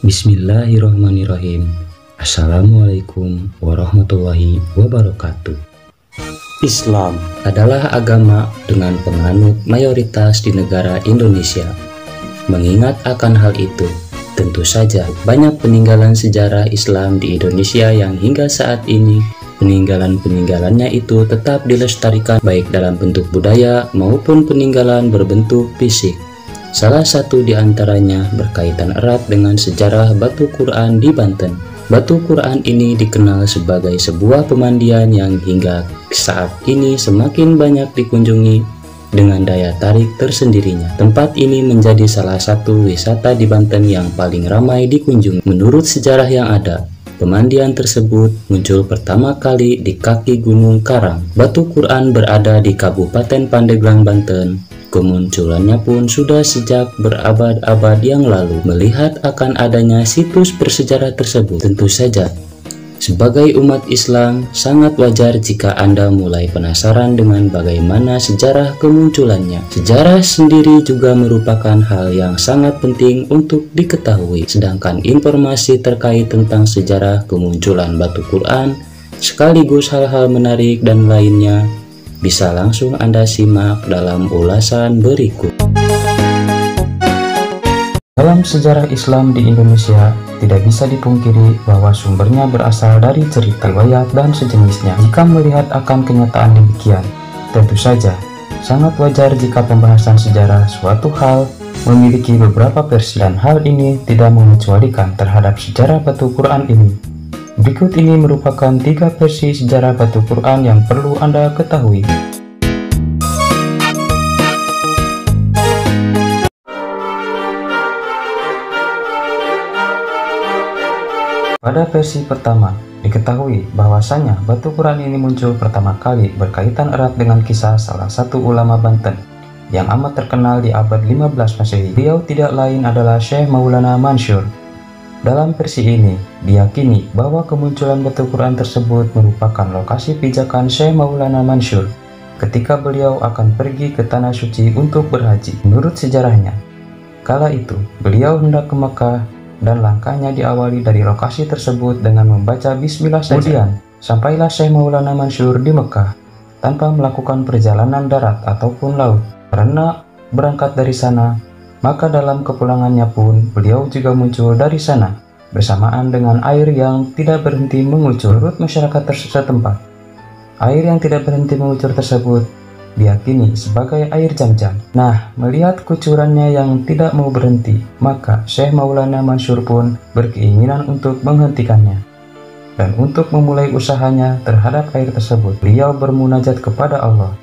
Bismillahirrahmanirrahim. Assalamualaikum warahmatullahi wabarakatuh. Islam adalah agama dengan penganut mayoritas di negara Indonesia. Mengingat akan hal itu, tentu saja banyak peninggalan sejarah Islam di Indonesia yang hingga saat ini peninggalan-peninggalannya itu tetap dilestarikan baik dalam bentuk budaya maupun peninggalan berbentuk fisik. Salah satu di antaranya berkaitan erat dengan sejarah Batu Quran di Banten. Batu Quran ini dikenal sebagai sebuah pemandian yang hingga saat ini semakin banyak dikunjungi dengan daya tarik tersendirinya. Tempat ini menjadi salah satu wisata di Banten yang paling ramai dikunjungi. Menurut sejarah yang ada, pemandian tersebut muncul pertama kali di kaki Gunung Karang. Batu Quran berada di Kabupaten Pandeglang, Banten. Kemunculannya pun sudah sejak berabad-abad yang lalu. Melihat akan adanya situs bersejarah tersebut, tentu saja sebagai umat Islam sangat wajar jika Anda mulai penasaran dengan bagaimana sejarah kemunculannya. Sejarah sendiri juga merupakan hal yang sangat penting untuk diketahui, sedangkan informasi terkait tentang sejarah kemunculan Batu Quran sekaligus hal-hal menarik dan lainnya bisa langsung Anda simak dalam ulasan berikut. Dalam sejarah Islam di Indonesia, tidak bisa dipungkiri bahwa sumbernya berasal dari cerita, riwayat, dan sejenisnya. Jika melihat akan kenyataan demikian, tentu saja sangat wajar jika pembahasan sejarah suatu hal memiliki beberapa versi, dan hal ini tidak mengecualikan terhadap sejarah Batu Quran ini. Berikut ini merupakan 3 versi sejarah Batu Quran yang perlu Anda ketahui. Pada versi pertama, diketahui bahwasanya Batu Quran ini muncul pertama kali berkaitan erat dengan kisah salah satu ulama Banten yang amat terkenal di abad 15 Masehi. Beliau tidak lain adalah Syekh Maulana Mansur. Dalam versi ini, diyakini bahwa kemunculan Batu Quran tersebut merupakan lokasi pijakan Syekh Maulana Mansur ketika beliau akan pergi ke Tanah Suci untuk berhaji. Menurut sejarahnya, kala itu beliau hendak ke Mekah dan langkahnya diawali dari lokasi tersebut dengan membaca Bismillah saja. Kemudian, sampailah Syekh Maulana Mansur di Mekah tanpa melakukan perjalanan darat ataupun laut. Karena berangkat dari sana, maka dalam kepulangannya pun beliau juga muncul dari sana bersamaan dengan air yang tidak berhenti mengucur. Menurut masyarakat setempat, air yang tidak berhenti mengucur tersebut diyakini sebagai air Zam-Zam. Nah, melihat kucurannya yang tidak mau berhenti, maka Syekh Maulana Mansur pun berkeinginan untuk menghentikannya. Dan untuk memulai usahanya terhadap air tersebut, beliau bermunajat kepada Allah.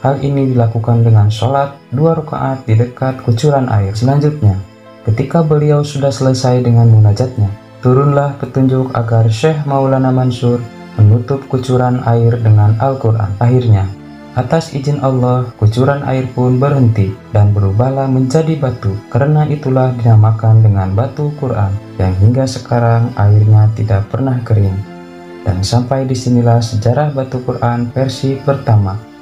Hal ini dilakukan dengan sholat 2 rakaat di dekat kucuran air. Selanjutnya, ketika beliau sudah selesai dengan munajatnya, turunlah petunjuk agar Syekh Maulana Mansur menutup kucuran air dengan Al-Quran. Akhirnya, atas izin Allah, kucuran air pun berhenti dan berubahlah menjadi batu. Karena itulah dinamakan dengan Batu Quran, yang hingga sekarang airnya tidak pernah kering. Dan sampai disinilah sejarah Batu Quran versi pertama.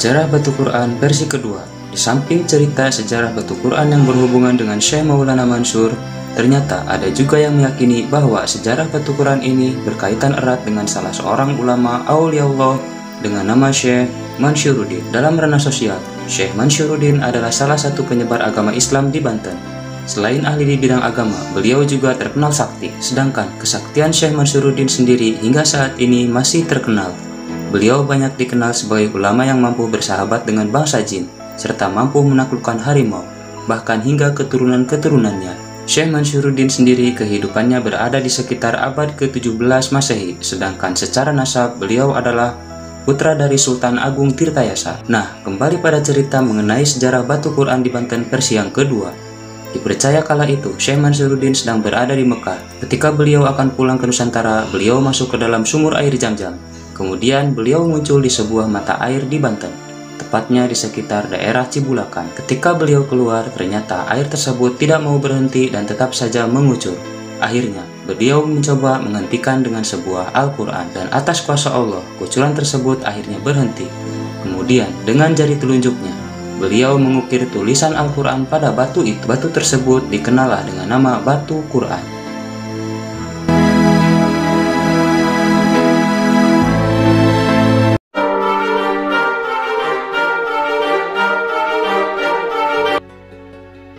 Sejarah Batu Quran versi kedua. Di samping cerita sejarah Batu Quran yang berhubungan dengan Syekh Maulana Mansur, ternyata ada juga yang meyakini bahwa sejarah Batu Quran ini berkaitan erat dengan salah seorang ulama Auliaullah dengan nama Syekh Mansyuruddin. Dalam ranah sosial, Syekh Mansyuruddin adalah salah satu penyebar agama Islam di Banten. Selain ahli di bidang agama, beliau juga terkenal sakti, sedangkan kesaktian Syekh Mansyuruddin sendiri hingga saat ini masih terkenal. Beliau banyak dikenal sebagai ulama yang mampu bersahabat dengan bangsa jin, serta mampu menaklukkan harimau, bahkan hingga keturunan-keturunannya. Syekh Mansyuruddin sendiri kehidupannya berada di sekitar abad ke-17 Masehi, sedangkan secara nasab beliau adalah putra dari Sultan Agung Tirtayasa. Nah, kembali pada cerita mengenai sejarah Batu Quran di Banten versi yang kedua. Dipercaya kala itu Syekh Mansyuruddin sedang berada di Mekah. Ketika beliau akan pulang ke Nusantara, beliau masuk ke dalam sumur air Zam-Zam. Kemudian beliau muncul di sebuah mata air di Banten, tepatnya di sekitar daerah Cibulakan. Ketika beliau keluar, ternyata air tersebut tidak mau berhenti dan tetap saja mengucur. Akhirnya, beliau mencoba menghentikan dengan sebuah Al-Quran, dan atas kuasa Allah, kucuran tersebut akhirnya berhenti. Kemudian, dengan jari telunjuknya, beliau mengukir tulisan Al-Quran pada batu itu. Batu tersebut dikenallah dengan nama Batu Quran.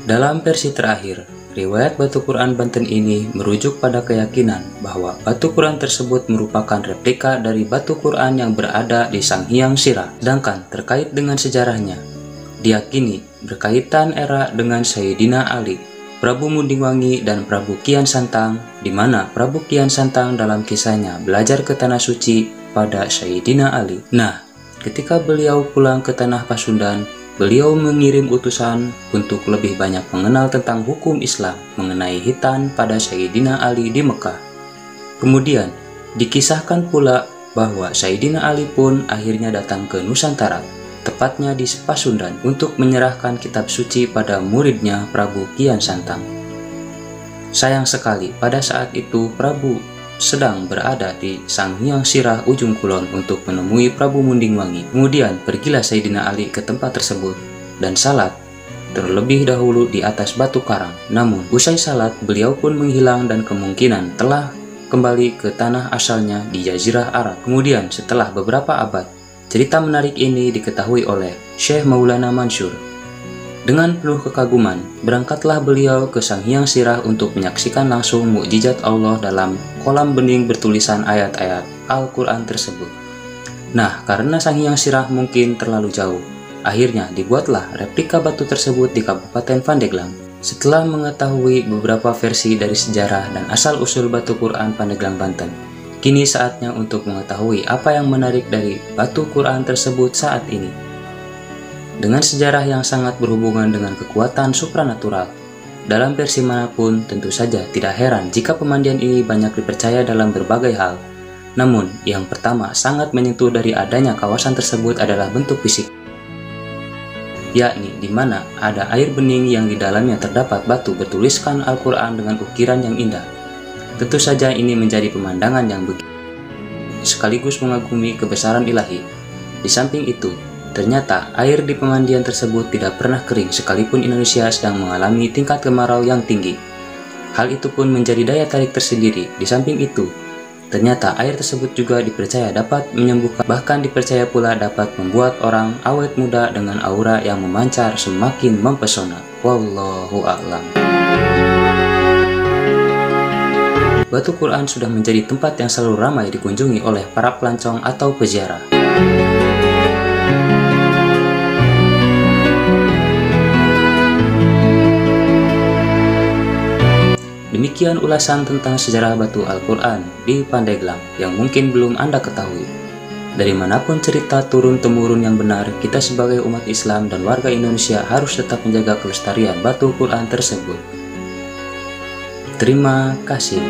Dalam versi terakhir, riwayat Batu Quran Banten ini merujuk pada keyakinan bahwa Batu Quran tersebut merupakan replika dari Batu Quran yang berada di Sanghyang Sirah. Sedangkan terkait dengan sejarahnya, diyakini berkaitan era dengan Sayyidina Ali, Prabu Mundingwangi, dan Prabu Kian Santang, di mana Prabu Kian Santang dalam kisahnya belajar ke Tanah Suci pada Sayyidina Ali. Nah, ketika beliau pulang ke Tanah Pasundan, beliau mengirim utusan untuk lebih banyak mengenal tentang hukum Islam mengenai hitan pada Sayyidina Ali di Mekah. Kemudian, dikisahkan pula bahwa Sayyidina Ali pun akhirnya datang ke Nusantara, tepatnya di Pasundan, untuk menyerahkan kitab suci pada muridnya Prabu Kian Santang. Sayang sekali, pada saat itu Prabu sedang berada di Sanghyang Sirah ujung kulon untuk menemui Prabu Mundingwangi. Kemudian pergilah Sayyidina Ali ke tempat tersebut dan salat terlebih dahulu di atas batu karang. Namun usai salat, beliau pun menghilang dan kemungkinan telah kembali ke tanah asalnya di Jazirah Arab. Kemudian setelah beberapa abad, cerita menarik ini diketahui oleh Syekh Maulana Mansur. Dengan penuh kekaguman, berangkatlah beliau ke Sanghyang Sirah untuk menyaksikan langsung mukjizat Allah dalam kolam bening bertulisan ayat-ayat Al-Quran tersebut. Nah, karena Sanghyang Sirah mungkin terlalu jauh, akhirnya dibuatlah replika batu tersebut di Kabupaten Pandeglang. Setelah mengetahui beberapa versi dari sejarah dan asal-usul Batu Quran Pandeglang, Banten, kini saatnya untuk mengetahui apa yang menarik dari Batu Quran tersebut saat ini. Dengan sejarah yang sangat berhubungan dengan kekuatan supranatural, dalam versi manapun tentu saja tidak heran jika pemandian ini banyak dipercaya dalam berbagai hal. Namun, yang pertama sangat menyentuh dari adanya kawasan tersebut adalah bentuk fisik, yakni di mana ada air bening yang di dalamnya terdapat batu bertuliskan Al-Quran dengan ukiran yang indah. Tentu saja ini menjadi pemandangan yang begitu sekaligus mengagumi kebesaran ilahi. Di samping itu, ternyata air di pemandian tersebut tidak pernah kering sekalipun Indonesia sedang mengalami tingkat kemarau yang tinggi. Hal itu pun menjadi daya tarik tersendiri. Di samping itu, ternyata air tersebut juga dipercaya dapat menyembuhkan, bahkan dipercaya pula dapat membuat orang awet muda dengan aura yang memancar semakin mempesona. Wallahu a'lam. Batu Quran sudah menjadi tempat yang selalu ramai dikunjungi oleh para pelancong atau peziarah. Demikian ulasan tentang sejarah Batu Al-Quran di Pandeglang yang mungkin belum Anda ketahui. Dari manapun cerita turun-temurun yang benar, kita sebagai umat Islam dan warga Indonesia harus tetap menjaga kelestarian Batu Quran tersebut. Terima kasih.